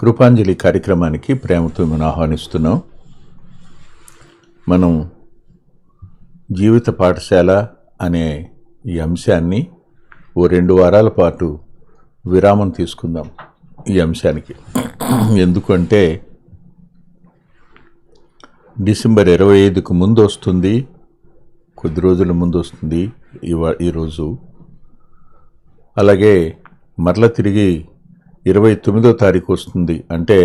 కృపాంజలి కార్యక్రమానికి ప్రేమతో మనం ఆహ్వానిస్తున్నాం. మనం జీవిత పాఠశాల అనే ఈ అంశాన్ని ఓ 2 వారాల పాటు విరామం తీసుకుందాం. ఈ అంశానికి ఎందుకంటే డిసెంబర్ 25కు ముందు వస్తుంది, కొద్ది రోజుల ముందు వస్తుంది ఈరోజు. అలాగే మరల తిరిగి 29వ తారీఖు వస్తుంది, అంటే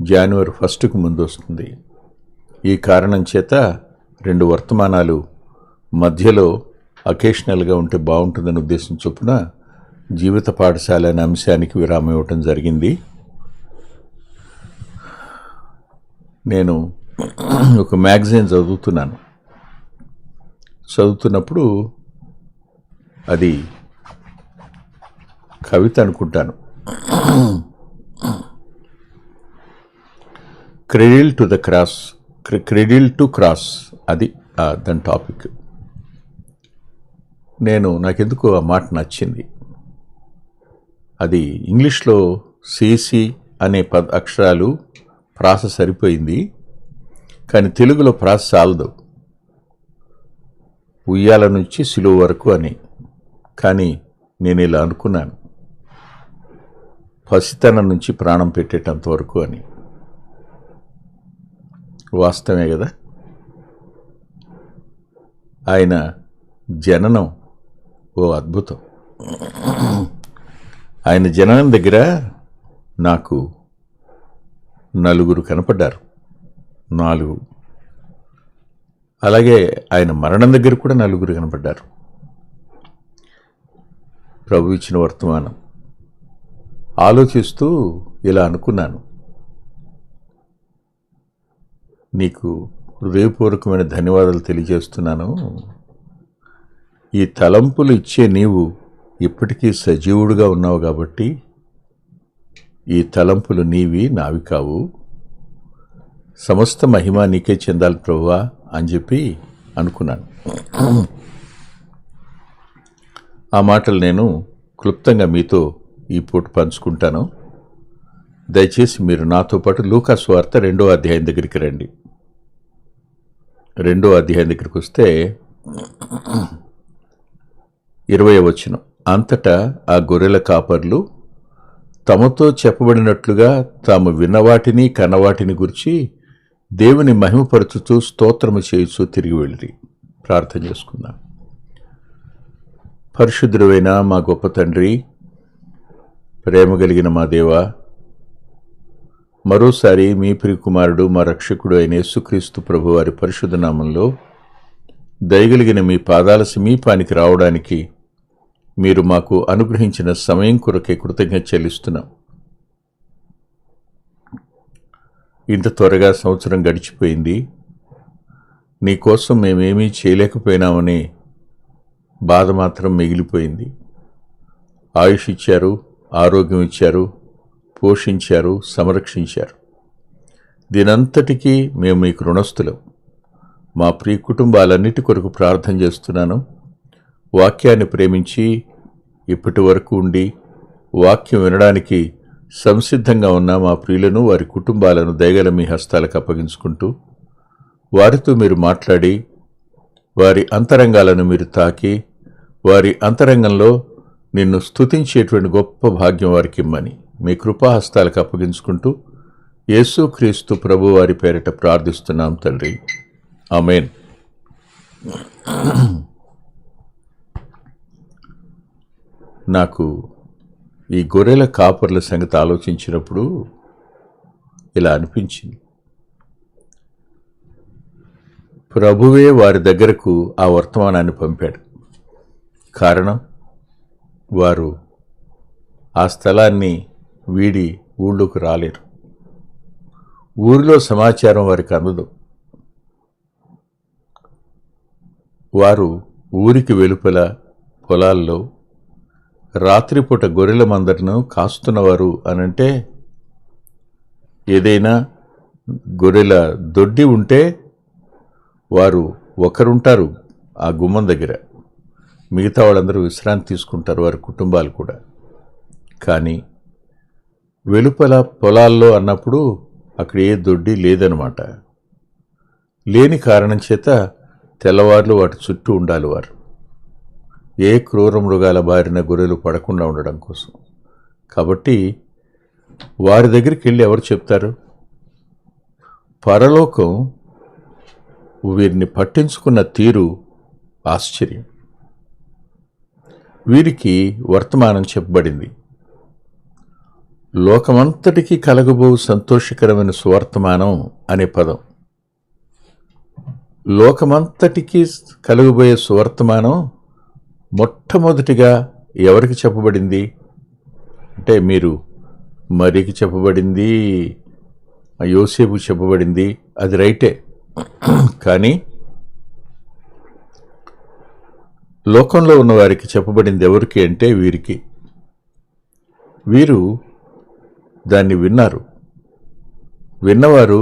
జనవరి 1కు ముందు వస్తుంది. ఈ కారణం చేత 2 వర్తమానాలు మధ్యలో అకేషనల్గా ఉంటే బాగుంటుందని ఉద్దేశం చొప్పున జీవిత పాఠశాల అనే అంశానికి విరామం ఇవ్వటం జరిగింది. నేను ఒక మ్యాగజైన్ చదువుతున్నప్పుడు అది కవిత అనుకుంటాను, క్రెడిల్ టు క్రాస్ అది దాని టాపిక్. నాకెందుకు ఆ మాట నచ్చింది. అది ఇంగ్లీష్లో సిసి అనే అక్షరాలు ప్రాస సరిపోయింది, కానీ తెలుగులో ప్రాస చాలదు. ఉయ్యాల నుంచి సిలువ వరకు అని. కానీ నేను ఇలా అనుకున్నాను, పసితనం నుంచి ప్రాణం పెట్టేటంత వరకు అని. వాస్తవమే కదా. ఆయన జననం ఓ అద్భుతం. ఆయన జననం దగ్గర నాకు 4 కనపడ్డారు. 4. అలాగే ఆయన మరణం దగ్గర కూడా 4 కనపడ్డారు. ప్రభు ఇచ్చిన వర్తమానం ఆలోచిస్తూ ఇలా అనుకున్నాను, నీకు హృదయపూర్వకమైన ధన్యవాదాలు తెలియజేస్తున్నాను. ఈ తలంపులు ఇచ్చే నీవు ఇప్పటికీ సజీవుడుగా ఉన్నావు కాబట్టి ఈ తలంపులు నీవి, నావి కావు. సమస్త మహిమ నీకే చెందాలి ప్రభువా అని చెప్పి అనుకున్నాను. ఆ మాటలు నేను క్లుప్తంగా మీతో ఈ పూట పంచుకుంటాను. దయచేసి మీరు నాతో పాటు లూకా సువార్త 2వ అధ్యాయం దగ్గరికి రండి. 2వ అధ్యాయం దగ్గరికి వస్తే 20వ వచనం. అంతటా ఆ గొర్రెల కాపర్లు తమతో చెప్పబడినట్లుగా తాము విన్నవాటిని కన్నవాటిని గురించి దేవుని మహిమపరచుతూ స్తోత్రము చేయుచూ తిరిగి వెళ్ళి. ప్రార్థన చేసుకుందాం. పరిశుద్ధుడైన మా గొప్ప తండ్రి, ప్రేమ కలిగిన మా దేవా, మరోసారి మీ ప్రియకుమారుడు మా రక్షకుడు అయిన యేసుక్రీస్తు ప్రభు వారి పరిశుద్ధ నామంలో దయగలిగిన మీ పాదాల సమీపానికి రావడానికి మీరు మాకు అనుగ్రహించిన సమయం కొరకే కృతజ్ఞత చెల్లిస్తున్నాం. ఇంత త్వరగా సంవత్సరం గడిచిపోయింది. నీకోసం మేమేమీ చేయలేకపోయినామనే బాధ మాత్రం మిగిలిపోయింది. ఆయుష్ ఇచ్చారు, ఆరోగ్యం ఇచ్చారు, పోషించారు, సంరక్షించారు. దీనంతటికీ మేము మీకు రుణస్థులం. మా ప్రియ కుటుంబాలన్నిటి కొరకు ప్రార్థన చేస్తున్నాను. వాక్యాన్ని ప్రేమించి ఇప్పటి వరకు ఉండి వాక్యం వినడానికి సంసిద్ధంగా ఉన్న మా ప్రియులను, వారి కుటుంబాలను దయగల మీ హస్తాలకు అప్పగించుకుంటూ వారితో మీరు మాట్లాడి వారి అంతరంగాలను మీరు తాకి వారి అంతరంగంలో నిన్ను స్తుతించేటువంటి గొప్ప భాగ్యం వారికి ఇమ్మని మీ కృపాహస్తాలకు అప్పగించుకుంటూ యేసుక్రీస్తు ప్రభు వారి పేరిట ప్రార్థిస్తున్నాం తండ్రి, ఆమేన్. నాకు ఈ గొర్రెల కాపర్ల సంగతి ఆలోచించినప్పుడు ఇలా అనిపించింది, ప్రభువే వారి దగ్గరకు ఆ వర్తమానాన్ని పంపాడు. కారణం, వారు ఆ స్థలాన్ని వీడి ఊళ్ళోకి రాలేరు. ఊరిలో సమాచారం వారికి అందదు. వారు ఊరికి వెలుపల పొలాల్లో రాత్రిపూట గొర్రెల మందను కాస్తున్నవారు అనంటే, ఏదైనా గొర్రెల దొడ్డి ఉంటే వారు ఒకరుంటారు ఆ గుమ్మం దగ్గర, మిగతా వాళ్ళందరూ విశ్రాంతి తీసుకుంటారు, వారి కుటుంబాలు కూడా. కానీ వెలుపల పొలాల్లో అన్నప్పుడు అక్కడ ఏ దొడ్డి లేదనమాట. లేని కారణం చేత తెల్లవార్లు వాటి చుట్టూ ఉండాలి వారు, ఏ క్రూర మృగాల బారిన గొర్రెలు పడకుండా ఉండడం కోసం. కాబట్టి వారి దగ్గరికి వెళ్ళి ఎవరు చెప్తారు? పరలోకం వీరిని పట్టించుకున్న తీరు ఆశ్చర్యం. వీరికి వర్తమానం చెప్పబడింది. లోకమంతటికీ కలగబో సంతోషకరమైన సువర్తమానం అనే పదం. లోకమంతటికీ కలుగబోయే సువర్తమానం మొట్టమొదటిగా ఎవరికి చెప్పబడింది అంటే, మీరు మరికి చెప్పబడింది, యోసేపు చెప్పబడింది, అది రైటే. కానీ లోకంలో ఉన్న వారికి చెప్పబడింది ఎవరికి అంటే వీరికి. వీరు దాన్ని విన్నారు. విన్నవారు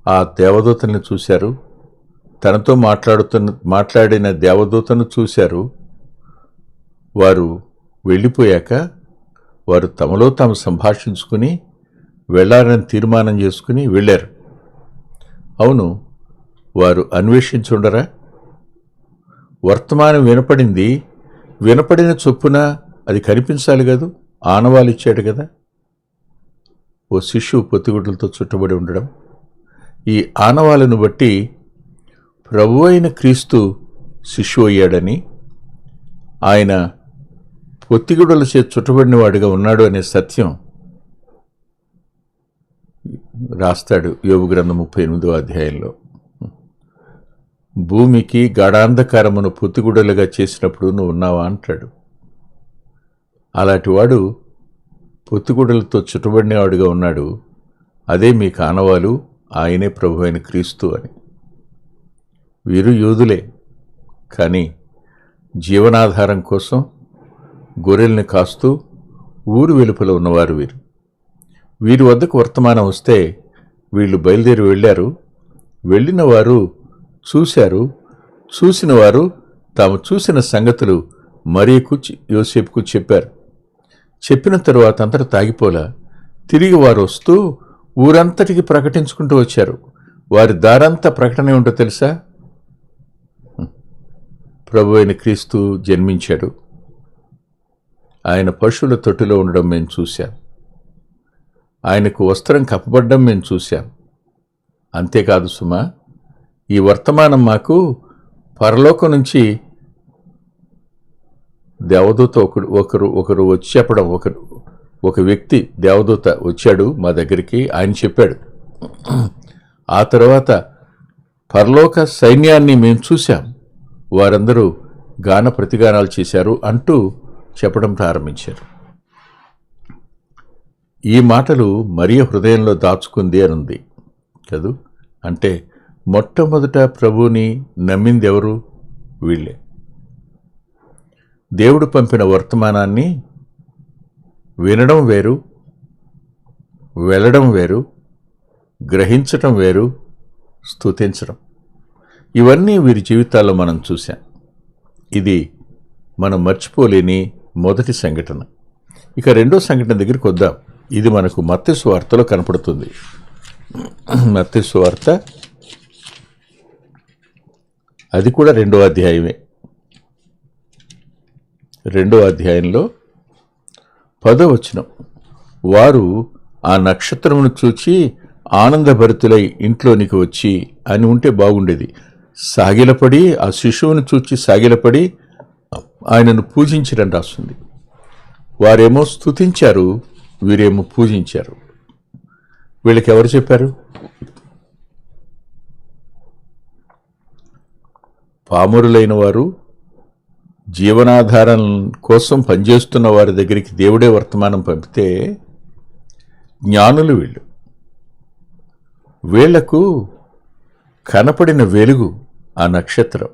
ఆ దేవదూతల్ని చూశారు, తనతో మాట్లాడిన దేవదూతను చూశారు. వారు వెళ్ళిపోయాక వారు తమలో తాము సంభాషించుకుని వెళ్ళాలని తీర్మానం చేసుకుని వెళ్ళారు. అవును, వారు అన్వేషించుండరా? వర్తమానం వినపడింది, వినపడిన చొప్పున అది కనిపించాలి కదా, ఆనవాలు ఇచ్చాడు కదా. ఓ శిశువు పొత్తిగుడ్డలతో చుట్టబడి ఉండడం, ఈ ఆనవాలను బట్టి ప్రభు అయిన క్రీస్తు శిశువు అయ్యాడని, ఆయన పొత్తిగుడ్డల చేతి చుట్టబడిన వాడిగా ఉన్నాడు అనే సత్యం రాస్తాడు యోబు గ్రంథం 38వ అధ్యాయంలో. భూమికి గాఢాంధకారమును పొత్తిగుడ్డలుగా చేసినప్పుడు నువ్వు ఉన్నావా అంటాడు. అలాంటి వాడు పొత్తిగుడ్డలతో చుట్టబడినవాడుగా ఉన్నాడు. అదే మీ ఆనవాలు, ఆయనే ప్రభు అయిన క్రీస్తు అని. వీరు యూదులే, కానీ జీవనాధారం కోసం గొర్రెల్ని కాస్తూ ఊరు వెలుపల ఉన్నవారు వీరు. వీరి వద్దకు వర్తమానం వస్తే వీళ్ళు బయలుదేరి వెళ్ళారు. వెళ్ళిన వారు చూశారు, చూసిన వారు తాము చూసిన సంగతులు మరియకు యోసేపుకు చెప్పారు. చెప్పిన తరువాత అంతటా తాగిపోలా తిరిగి వారు వస్తూ ఊరంతటికి ప్రకటించుకుంటూ వచ్చారు. వారి దారంతా ప్రకటన ఏమిటో తెలుసా? ప్రభు అయిన క్రీస్తు జన్మించాడు, ఆయన పశువుల తొట్టిలో ఉండడం మేము చూశాం, ఆయనకు వస్త్రం కప్పబడ్డం మేము చూశాం. అంతేకాదు సుమా, ఈ వర్తమానం మాకు పరలోకం నుంచి దేవదూత ఒకరు వచ్చి చెప్పడం, ఒక వ్యక్తి దేవదూత వచ్చాడు మా దగ్గరికి, ఆయన చెప్పాడు. ఆ తర్వాత పరలోక సైన్యాన్ని మేము చూశాం, వారందరూ గాన ప్రతిగానాలు చేశారు అంటూ చెప్పడం ప్రారంభించారు. ఈ మాటలు మరియ హృదయంలో దాచుకుంది అని ఉంది కదూ. అంటే మొట్టమొదట ప్రభువుని నమ్మింది ఎవరు? వీళ్ళే. దేవుడు పంపిన వర్తమానాన్ని వినడం వేరు, వెళ్ళడం వేరు, గ్రహించటం వేరు, స్తుతించడం, ఇవన్నీ వీరి జీవితాల్లో మనం చూశాం. ఇది మనం మర్చిపోలేని మొదటి సంఘటన. ఇక రెండో సంఘటన దగ్గరికి వద్దాం. ఇది మనకు మత్తయి సువార్తలో కనపడుతుంది. మత్తయి సువార్త అది కూడా 2వ అధ్యాయమే. 2వ అధ్యాయంలో 10వ వచనం, వారు ఆ నక్షత్రమును చూచి ఆనందభరితులై ఇంట్లోనికి వచ్చి అని ఉంటే బాగుండేది. సాగిలపడి, ఆ శిశువును చూచి సాగిలపడి ఆయనను పూజించడం రాస్తుంది. వారేమో స్తుతించారు, వీరేమో పూజించారు. వీళ్ళకి ఎవరు చెప్పారు? పామరులైన వారు, జీవనాధారం కోసం పనిచేస్తున్న వారి దగ్గరికి దేవుడే వర్తమానం పంపితే జ్ఞానులు వీళ్ళు. వీళ్లకు కనపడిన వెలుగు ఆ నక్షత్రం.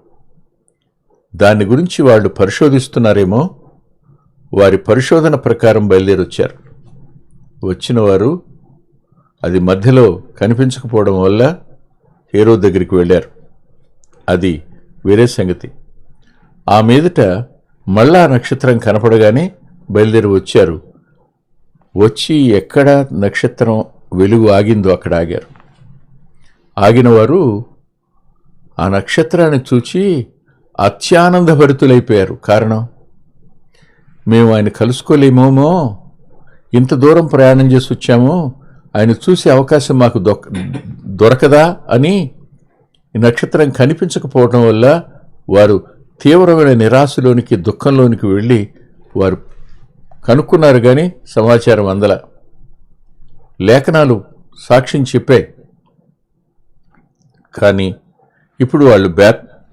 దాని గురించి వాళ్ళు పరిశోధిస్తున్నారేమో. వారి పరిశోధన ప్రకారం బయలుదేరొచ్చారు. వచ్చిన వారు అది మధ్యలో కనిపించకపోవడం వల్ల హేరోదు దగ్గరికి వెళ్ళారు. అది వేరే సంగతి. ఆ మీదట మళ్ళా నక్షత్రం కనపడగానే బయలుదేరి వచ్చారు. వచ్చి ఎక్కడ నక్షత్రం వెలుగు ఆగిందో అక్కడ ఆగారు. ఆగిన వారు ఆ నక్షత్రాన్ని చూచి అత్యానందభరితులైపోయారు. కారణం, మేము ఆయన కలుసుకోలేమేమో, ఇంత దూరం ప్రయాణం చేసి వచ్చాము, ఆయన చూసే అవకాశం మాకు దొరకదా అని ఈ నక్షత్రం కనిపించకపోవడం వల్ల వారు తీవ్రమైన నిరాశలోనికి, దుఃఖంలోనికి వెళ్ళి వారు కనుక్కున్నారు. కానీ సమాచారం అందల. లేఖనాలు సాక్ష్యం చెప్పాయి. కానీ ఇప్పుడు వాళ్ళు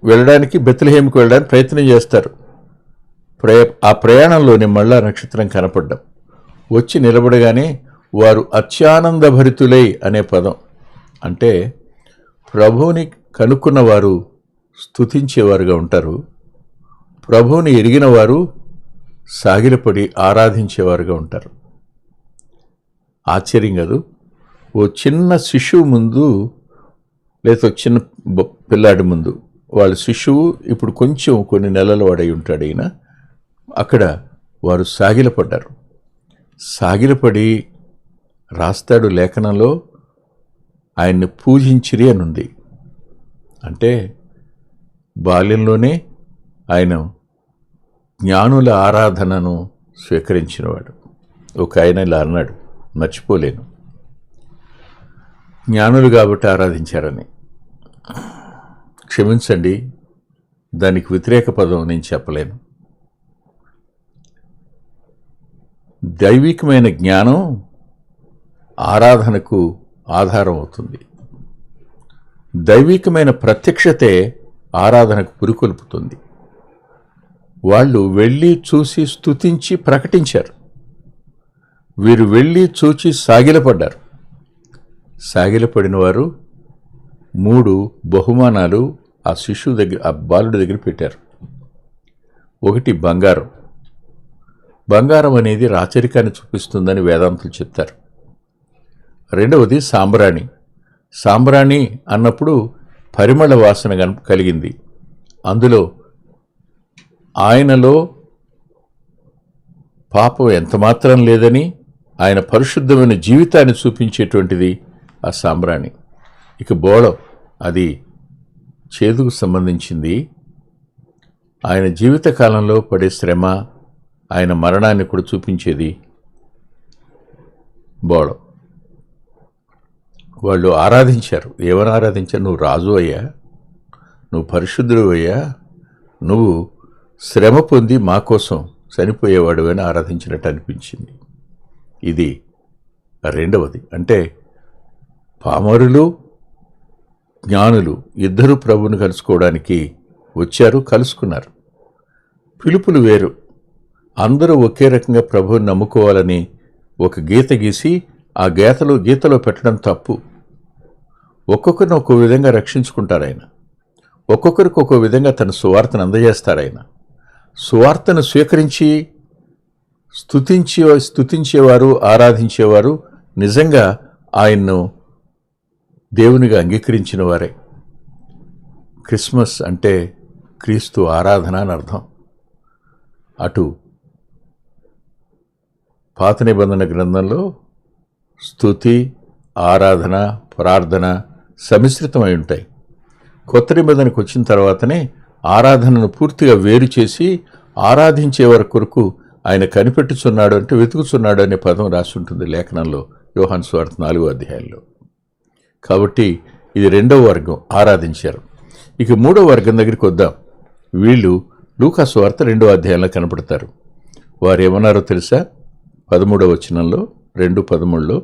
వెళ్ళడానికి, బెత్లెహేముకు వెళ్ళడానికి ప్రయత్నం చేస్తారు. ఆ ప్రయాణంలోనే మళ్ళా నక్షత్రం కనపడ్డం. వచ్చి నిలబడగానే వారు అత్యానందభరితులై అనే పదం అంటే ప్రభువుని కనుక్కున్న వారు స్తుతించేవారుగా ఉంటారు. ప్రభువుని ఎరిగిన వారు సాగిలపడి ఆరాధించేవారుగా ఉంటారు. ఆశ్చర్యం కాదు? ఓ చిన్న శిశువు ముందు, లేదా చిన్న పిల్లాడి ముందు, వాళ్ళ శిశువు ఇప్పుడు కొంచెం కొన్ని నెలల వాడై ఉంటాడు. అయినా అక్కడ వారు సాగిలపడ్డారు. సాగిలపడి రాస్తాడు లేఖనంలో, ఆయన్ని పూజించిరి అని ఉంది. అంటే బాల్యంలోనే ఆయన జ్ఞానుల ఆరాధనను స్వీకరించినవాడు. ఒక ఆయన ఇలా అన్నాడు, మర్చిపోలేను, జ్ఞానులు కాబట్టి ఆరాధించారని. క్షమించండి, దానికి వ్యతిరేక పదం నేను చెప్పలేను. దైవికమైన జ్ఞానం ఆరాధనకు ఆధారం అవుతుంది. దైవికమైన ప్రత్యక్షతే ఆరాధనకు పురికొల్పుతుంది. వాళ్ళు వెళ్ళి చూసి స్తుతించి ప్రకటించారు. వీరు వెళ్ళి చూచి సాగిలపడ్డారు. సాగిలపడిన వారు 3 బహుమానాలు ఆ శిశువు దగ్గర, ఆ బాలుడి దగ్గర పెట్టారు. ఒకటి బంగారం. బంగారం అనేది రాచరికాన్ని చూపిస్తుందని వేదాంతులు చెప్తారు. రెండవది సాంబ్రాణి. సాంబ్రాణి అన్నప్పుడు పరిమళ వాసన కలిగింది. అందులో ఆయనలో పాపం ఎంతమాత్రం లేదని, ఆయన పరిశుద్ధమైన జీవితాన్ని చూపించేటువంటిది ఆ సాంబ్రాణి. ఇక బోళం, అది చేదుకు సంబంధించింది. ఆయన జీవితకాలంలో పడే శ్రమ, ఆయన మరణాన్ని కూడా చూపించేది బోళం. వాళ్ళు ఆరాధించారు. ఏమని ఆరాధించారు? నువ్వు రాజు అయ్యా, నువ్వు పరిశుద్ధుడు అయ్యా, నువ్వు శ్రమ పొంది మా కోసం చనిపోయేవాడు అని ఆరాధించినట్టు అనిపించింది. ఇది రెండవది. అంటే పామరులు, జ్ఞానులు ఇద్దరు ప్రభువుని కలుసుకోవడానికి వచ్చారు, కలుసుకున్నారు. పిలుపులు వేరు. అందరూ ఒకే రకంగా ప్రభువుని నమ్ముకోవాలని ఒక గీత గీసి ఆ గీతలో పెట్టడం తప్పు. ఒక్కొక్కరిని ఒక్కో విధంగా రక్షించుకుంటారు ఆయన. ఒక్కొక్కరికి ఒక్కో విధంగా తన సువార్తను అందజేస్తారు ఆయన. సువార్తను స్వీకరించి స్తుతించేవారు, ఆరాధించేవారు నిజంగా ఆయన్ను దేవునిగా అంగీకరించిన వారే. క్రిస్మస్ అంటే క్రీస్తు ఆరాధన అని అర్థం. అటు పాత నిబంధన గ్రంథంలో స్తుతి, ఆరాధన, ప్రార్థన సమిశ్రితమై ఉంటాయి. కొత్త నిబంధనకు వచ్చిన తర్వాతనే ఆరాధనను పూర్తిగా వేరు చేసి ఆరాధించేవారి కొరకు ఆయన కనిపెట్టుచున్నాడు, అంటే వెతుకుచున్నాడు అనే పదం రాసి ఉంటుంది లేఖనంలో, యోహాను సువార్త 4వ అధ్యాయంలో. కాబట్టి ఇది 2వ వర్గం, ఆరాధించారు. ఇక 3వ వర్గం దగ్గరికి వద్దాం. వీళ్ళు లూకా సువార్త 2వ అధ్యాయంలో కనపడతారు. వారు ఏమన్నారో తెలుసా? 13వ వచనంలో, 2:13లో,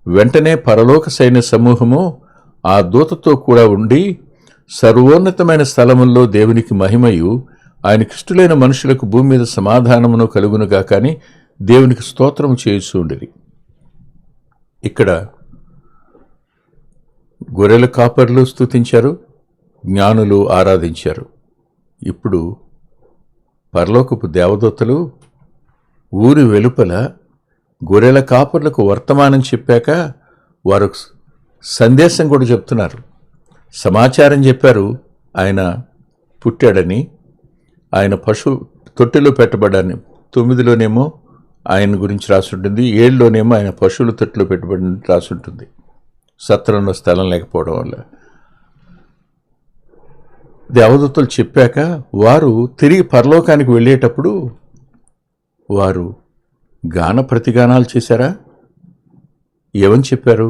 వెంటనే పరలోక సైన్య సమూహము ఆ దూతతో కూడా ఉండి సర్వోన్నతమైన స్థలముల్లో దేవునికి మహిమయు, ఆయనకిష్టులైన మనుషులకు భూమి మీద సమాధానమును కలుగునుగా కానీ దేవునికి స్తోత్రము చేయుచుండిరి. ఇక్కడ గొర్రెల కాపర్లు స్తుతించారు, జ్ఞానులు ఆరాధించారు. ఇప్పుడు పరలోకపు దేవదూతలు ఊరి వెలుపల గొర్రెల కాపర్లకు వర్తమానం చెప్పాక వారు సందేశం కూడా చెప్తున్నారు. సమాచారం చెప్పారు, ఆయన పుట్టాడని, ఆయన తొట్టెలో పెట్టబడ్డాని. 9లోనేమో ఆయన గురించి రాసుంటుంది. 7లోనేమో ఆయన పశువుల తొట్టులో పెట్టుబడి రాసుంటుంది, సత్రంలో స్థలం లేకపోవడం వల్ల. దేవదూతలు చెప్పాక వారు తిరిగి పరలోకానికి వెళ్ళేటప్పుడు వారు గాన ప్రతిగానాలు చేశారా? ఏమని చెప్పారు?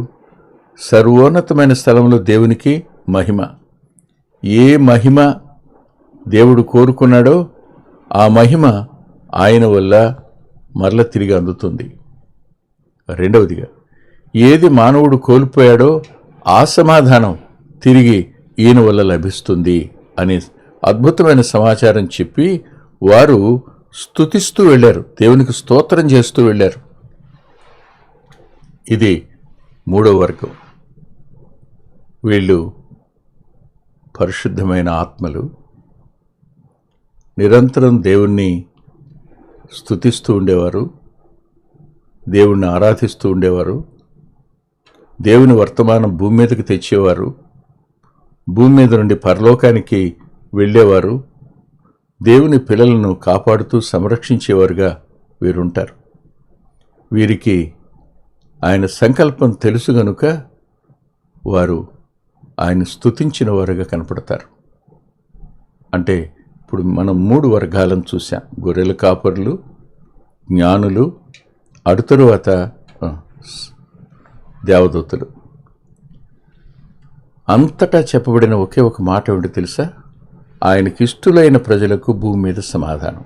సర్వోన్నతమైన స్థలంలో దేవునికి మహిమ. ఏ మహిమ దేవుడు కోరుకున్నాడో ఆ మహిమ ఆయన వల్ల మరల తిరిగి అందుతుంది. రెండవదిగా, ఏది మానవుడు కోల్పోయాడో ఆ సమాధానం తిరిగి ఈయన వల్ల లభిస్తుంది అనే అద్భుతమైన సమాచారం చెప్పి వారు స్తుతిస్తూ వెళ్ళారు, దేవునికి స్తోత్రం చేస్తూ వెళ్ళారు. ఇది 3వ వర్గం. వీళ్ళు పరిశుద్ధమైన ఆత్మలు, నిరంతరం దేవుణ్ణి స్తుతిస్తూ ఉండేవారు, దేవుణ్ణి ఆరాధిస్తూ ఉండేవారు, దేవుని వర్తమానం భూమి మీదకి తెచ్చేవారు, భూమి మీద నుండి పరలోకానికి వెళ్ళేవారు, దేవుని పిల్లలను కాపాడుతూ సంరక్షించేవారుగా వీరుంటారు. వీరికి ఆయన సంకల్పం తెలుసు గనుక వారు ఆయన స్తుతించిన వారుగా కనపడతారు. అంటే ఇప్పుడు మనం 3 వర్గాలను చూసాం. గొర్రెల కాపరులు, జ్ఞానులు, తరువాత దేవదూతలు. అంతటా చెప్పబడిన ఒకే ఒక మాట ఏమిటి తెలుసా? ఆయనకిష్టులైన ప్రజలకు భూమి మీద సమాధానం.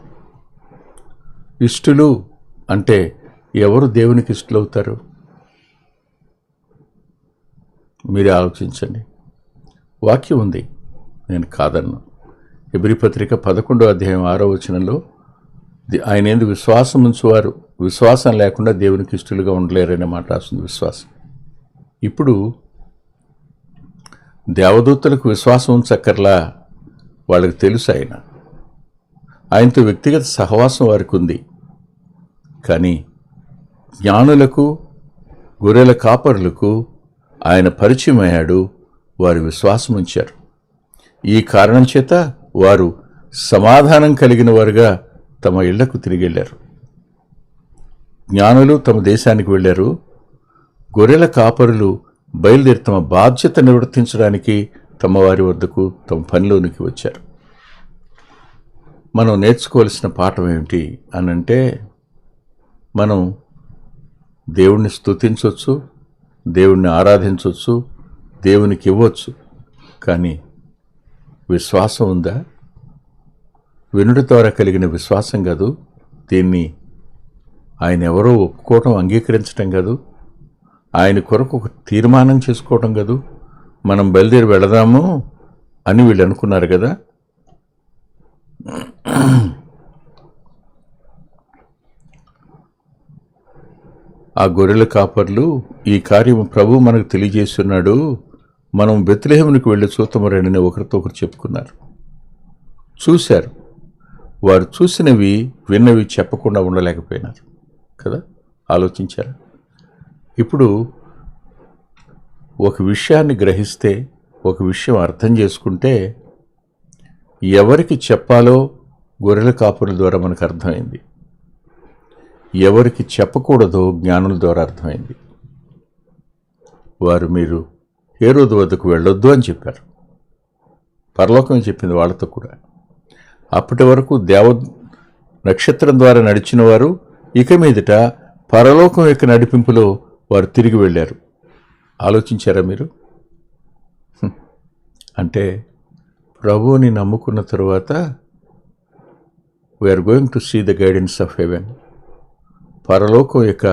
ఇష్టులు అంటే ఎవరు దేవునికి ఇష్టలవుతారు? మీరే ఆలోచించండి. వాక్యం ఉంది, నేను కాదన్నా. హెబ్రీ పత్రిక 11వ అధ్యాయం 6వ వచనంలో ఆయన ఎందుకు విశ్వాసం ఉంచువారు విశ్వాసం లేకుండా దేవునికి ఇష్టలుగా ఉండలేరనే మాట రాస్తుంది. విశ్వాసం. ఇప్పుడు దేవదూతలకు విశ్వాసం ఉంచక్కర్లా, వాళ్ళకి తెలుసు ఆయనతో వ్యక్తిగత సహవాసం వారికి ఉంది. కానీ జ్ఞానులకు, గొర్రెల కాపరులకు ఆయన పరిచయం అయ్యాడు, వారు విశ్వాసం ఉంచారు. ఈ కారణం చేత వారు సమాధానం కలిగిన వారుగా తమ ఇళ్లకు తిరిగి వెళ్ళారు. జ్ఞానులు తమ దేశానికి వెళ్ళారు, గొర్రెల కాపరులు బయలుదేరి తమ బాధ్యత నిర్వర్తించడానికి తమ వారి వద్దకు, తమ పనిలోనికి వచ్చారు. మనం నేర్చుకోవాల్సిన పాఠం ఏమిటి అనంటే, మనం దేవుణ్ణి స్తుతించవచ్చు, దేవుణ్ణి ఆరాధించవచ్చు, దేవునికి ఇవ్వచ్చు. కానీ విశ్వాసం ఉందా? వినుడి ద్వారా కలిగిన విశ్వాసం కాదు, దీన్ని ఆయన ఎవరో ఒప్పుకోవటం, అంగీకరించటం కాదు, ఆయన కొరకు ఒక తీర్మానం చేసుకోవటం కాదు. మనం బయలుదేరి వెళదాము అని వీళ్ళు అనుకున్నారు కదా. ఆ గొర్రెల కాపర్లు ఈ కార్యం ప్రభు మనకు తెలియజేస్తున్నాడు, మనం బెత్లెహేమునికి వెళ్ళి చూతము రండి ఒకరితో ఒకరు చెప్పుకున్నారు. చూశారు. వారు చూసినవి విన్నవి చెప్పకుండా ఉండలేకపోయినారు కదా. ఆలోచించారు. ఇప్పుడు ఒక విషయాన్ని గ్రహిస్తే, ఒక విషయం అర్థం చేసుకుంటే ఎవరికి చెప్పాలో గొర్రెల కాపుల ద్వారా మనకు అర్థమైంది, ఎవరికి చెప్పకూడదో జ్ఞానుల ద్వారా అర్థమైంది. వారు మీరు హేరోదు వద్దకు వెళ్ళొద్దు అని చెప్పారు. పరలోకం చెప్పింది వాళ్ళతో కూడా. అప్పటి వరకు నక్షత్రం ద్వారా నడిచిన వారు ఇక మీదట పరలోకం యొక్క నడిపింపులో వారు తిరిగి వెళ్ళారు. ఆలోచించారా మీరు? అంటే ప్రభువుని నమ్ముకున్న తరువాత we're going to see the guidance of heaven. పరలోకం యొక్క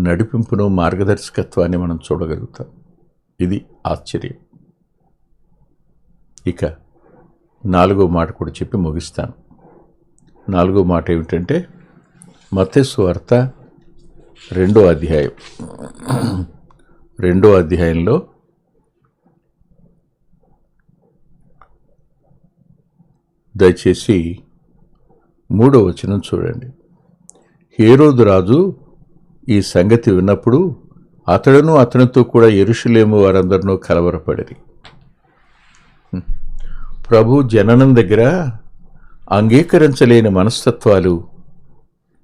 నడిపింపును, మార్గదర్శకత్వాన్ని మనం చూడగలుగుతాం. ఇది ఆశ్చర్యం. ఇక 4వ మాట కూడా చెప్పి ముగిస్తాను. 4వ మాట ఏమిటంటే, మత్తయి సువార్త 2వ అధ్యాయం. 2వ అధ్యాయంలో దయచేసి 3వ వచనం చూడండి. హేరోదు రాజు ఈ సంగతి విన్నప్పుడు అతడును అతనితో కూడా యెరూషలేము వారందరినూ కలవరపడిరి. ప్రభు జననం దగ్గర అంగీకరించలేని మనస్తత్వాలు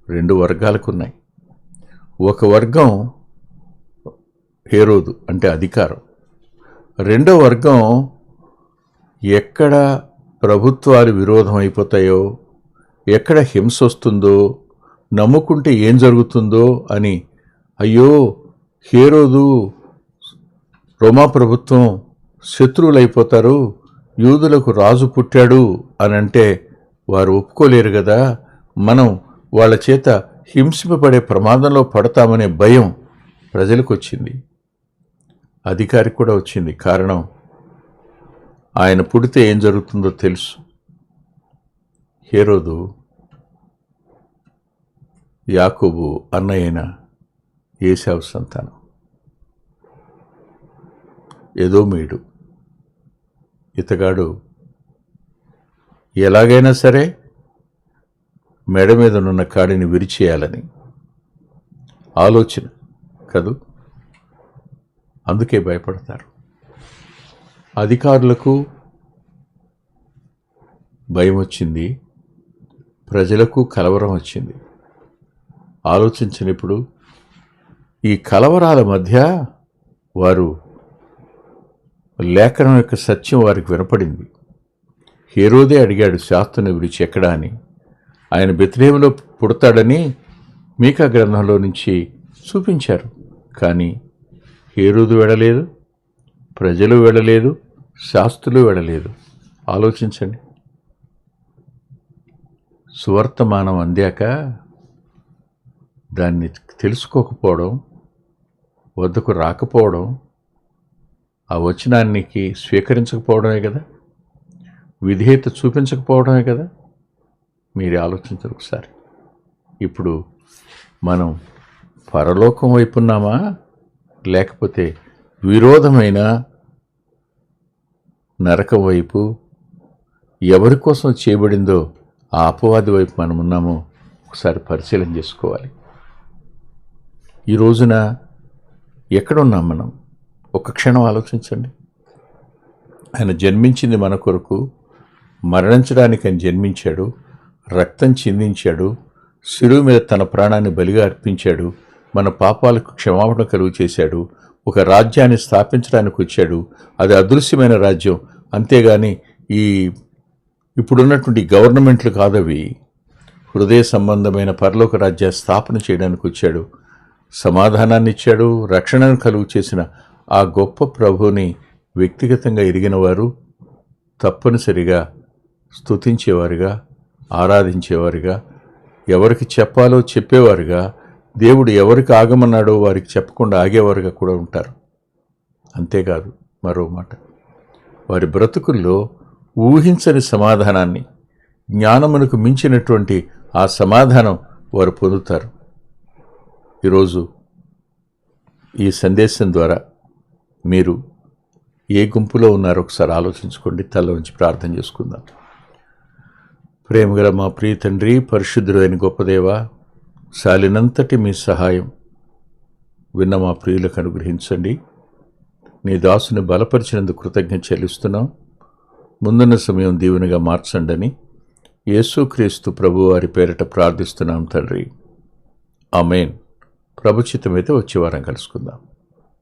రెండు వర్గాలకు ఉన్నాయి. ఒక వర్గం హేరోదు అంటే అధికారం, రెండో వర్గం ఎక్కడ ప్రభుత్వాలు విరోధం అయిపోతాయో, ఎక్కడ హింస వస్తుందో, నమ్ముకుంటే ఏం జరుగుతుందో అని, అయ్యో హేరోదు రోమా ప్రభుత్వం శత్రువులైపోతారు, యూదులకు రాజు పుట్టాడు అని అంటే వారు ఒప్పుకోలేరు కదా, మనం వాళ్ళ చేత హింసింపబడే ప్రమాదంలో పడతామనే భయం ప్రజలకు వచ్చింది, అధికారికి కూడా వచ్చింది. కారణం, ఆయన పుడితే ఏం జరుగుతుందో తెలుసు. హేరోదు యాకోబు అన్నయ్యైన ఏశావు సంతానం, ఎదోమీయుడు. ఇతగాడు ఎలాగైనా సరే మెడ మీద నున్న కాడిని విరిచేయాలని ఆలోచన కదూ, అందుకే భయపడతారు. అధికారులకు భయం వచ్చింది, ప్రజలకు కలవరం వచ్చింది. ఆలోచించినప్పుడు ఈ కలవరాల మధ్య వారు లేఖనం యొక్క సత్యం వారికి వినపడింది. హేరోదే అడిగాడు శాస్త్రుని విడిచి ఎక్కడా అని. ఆయన బెత్లెహేములో పుడతాడని మీకా గ్రంథంలో నుంచి చూపించారు. కానీ హేరోదు వెళ్ళలేదు, ప్రజలు వెళ్ళలేదు, శాస్త్రులు వెళ్ళలేదు. ఆలోచించండి. సువర్తమానం అందాక దాన్ని తెలుసుకోకపోవడం, వద్దకు రాకపోవడం, ఆ వచనానికి స్వీకరించకపోవడమే కదా, విధేయత చూపించకపోవడమే కదా. మీరు ఆలోచించరు ఒకసారి. ఇప్పుడు మనం పరలోకం వైపు ఉన్నామా, లేకపోతే విరోధమైన నరకం వైపు, ఎవరి కోసం చేయబడిందో ఆ అపవాది వైపు మనం ఉన్నామో ఒకసారి పరిశీలన చేసుకోవాలి. ఈ రోజున ఎక్కడున్నాం మనం? ఒక క్షణం ఆలోచించండి. ఆయన జన్మించింది మన కొరకు, మరణించడానికి ఆయన జన్మించాడు, రక్తం చిందించాడు, శిలువ మీద తన ప్రాణాన్ని బలిగా అర్పించాడు, మన పాపాలకు క్షమాపణ కలుగు చేశాడు, ఒక రాజ్యాన్ని స్థాపించడానికి వచ్చాడు. అది అదృశ్యమైన రాజ్యం, అంతేగాని ఇప్పుడున్నటువంటి గవర్నమెంట్లు కాదవి. హృదయ సంబంధమైన పరలోక రాజ్య స్థాపన చేయడానికి వచ్చాడు. సమాధానాన్ని ఇచ్చాడు, రక్షణను కలుగు చేసిన ఆ గొప్ప ప్రభువుని వ్యక్తిగతంగా ఎరిగిన వారు తప్పనిసరిగా స్తుతించేవారుగా, ఆరాధించేవారుగా, ఎవరికి చెప్పాలో చెప్పేవారుగా, దేవుడు ఎవరికి ఆగమన్నాడో వారికి చెప్పకుండా ఆగేవారుగా కూడా ఉంటారు. అంతేకాదు, మరో మాట, వారి బ్రతుకుల్లో ఊహించని సమాధానాన్ని, జ్ఞానమునకు మించినటువంటి ఆ సమాధానం వారు పొందుతారు. ఈరోజు ఈ సందేశం ద్వారా మీరు ఏ గుంపులో ఉన్నారో ఒకసారి ఆలోచించుకోండి. తల ఉంచి ప్రార్థన చేసుకుందాం. ప్రేమగల మా ప్రియ తండ్రి, పరిశుద్ధుడు అయిన గొప్ప దేవా, సాలినంతటి మీ సహాయం విన్న మా ప్రియులకు అనుగ్రహించండి. నీ దాసుని బలపరిచినందుకు కృతజ్ఞత చెల్లిస్తున్నాం. ముందున్న సమయం దీవెనగా మార్చండని యేసుక్రీస్తు ప్రభువారి పేరిట ప్రార్థిస్తున్నాం తండ్రి. ఆమేన్. ప్రభుచితమైతే వచ్చే వారం కలుసుకుందాం.